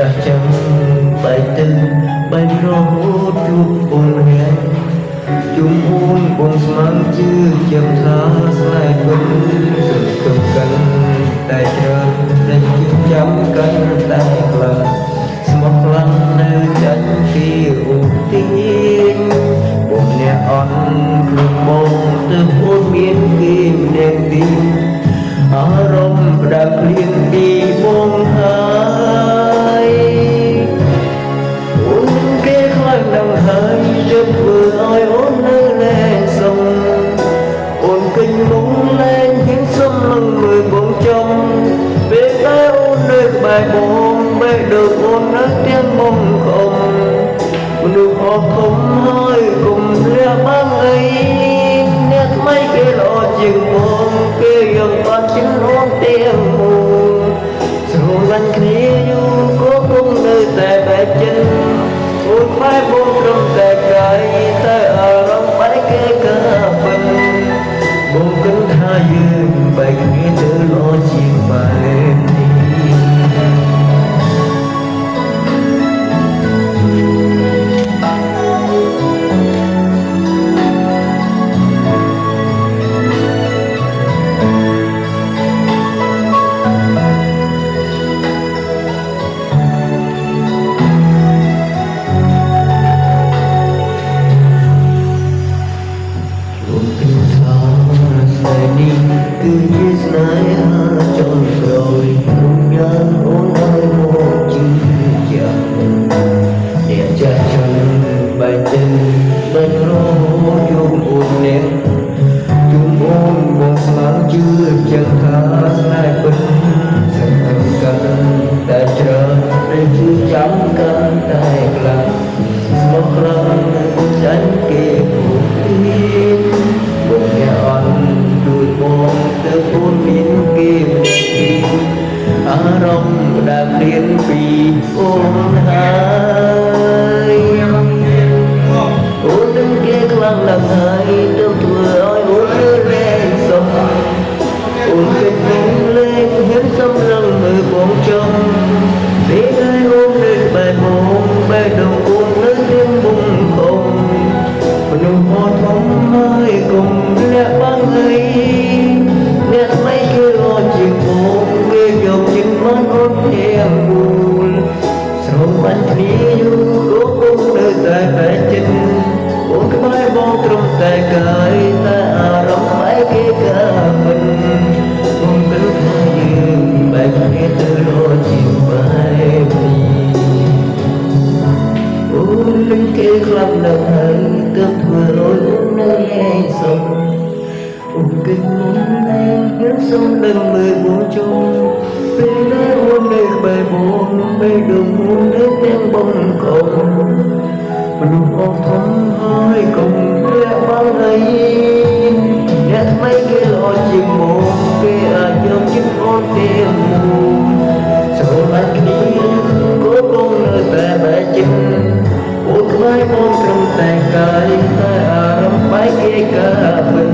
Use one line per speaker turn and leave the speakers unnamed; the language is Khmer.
ចាស់ចាំបែកទឹកបែករហូតជួបពងហែជុំអូនបងស្មានជឿចាំថាស្នេហ៍ពិតសង្ឃឹមកាន់តែច្រើនដែលជឿចាំកាន់តែខ្លាំងស្មោះខ្លាំងនៅចាញ់ពីអូនទីងបងអ្នកអត់ខ្លួនបងទៅអូនមានគេម្នាក់ទីអារម្មណ៍ផ្ដាល់ភ្លៀងពីបងហើយអូនគេខ្លាំងណាស់ហើយជឿធ្វើឲ្យអូននៅលែងសុំអូនគិញមុំលែងហ៊ានសុំនឹងមើលបងចំពេលដែលអូននៅក្បែរបងបែរដូចអូននៅទាំងបងខំមនុស្សអត់ខំហើយគុំលះបងអីអ្នកថ្មីគេល្អជាងបងគេយកបាត់ជារងទាំងមូលស្រឡាញ់គ្នាយូរក៏គង់នៅតែបែកចិត្តអូនបែបបងត្រឹមតែកាយតែអារម្មណ៍បែកគេក៏ពិនបងគិតថាយើងបែកគ្នាទៅល្អជាងបែបនេះគឺជាស្នេហាចុងក្រោយក្នុងយ៉ាងអូនឲ្យមកជឿចាំអ្នកចាស់ចាំបែកចិត្តបែករហូតយំអូនអ្នកជុំអូនបងស្មានជឿចាំថាស្នេហ៍ពិតសង្ឃឹមកាន់តែច្រើនដែលជឿចាំកាន់តែខ្លាំងស្មោះខ្លាំងចាញ់គេពុកនេះបងអ្នកអត់ជួយបងទៅអូនមានគេម្នាក់ទីអារម្មណ៍ដែលព្រៀនពីអូនហើយអូននឹងគេខ្លាំងណាស់ហើយទៅធ្វើឲ្យអូនលើលែងសុំអូនគេនឹងលែងហ៊ានសំរងមើលបងចំពេលដែលអូននៅបែបបងបែបដងអូននៅទាំងមុំខំមនុស្សអត់ធំហើយកុំលះបង់អីអ្នកថ្មីគេរត់ជាបងគេយកចិត្តមកអូនទាំងមូលស្រឡាញ់គ្នាយូរក៏គង់នៅតែបែកចិត្តអូនក្បែរបងត្រឹមតែកាយតែអារម្មណ៍ក្បែរគេក៏មិនបងគិតថាយើងបែកគ្នាទៅរត់ជាបែបនេះអូននឹងគេខ្លាំងណាស់ហើយទើបធ្វើឲ្យអូននៅលែងសុំអូនគិតមុនលែងហ៊ានសុំនឹងមើលបងជុំពេលដែលអូននៅក្បែរបងពេលដងអូននៅទាំងបងកូនមនុស្សអត់ធំហើយកុំលះបង់អីអ្នកថ្មីគេល្អជាងមកគេអាចយកចិត្តអូនទាំងមូលស្រឡាញ់គ្នាក៏គង់នៅតែបែកចិត្តអូនក្បែរបងត្រឹមតែកាយតែអារម្មណ៍បែកគេក៏មិន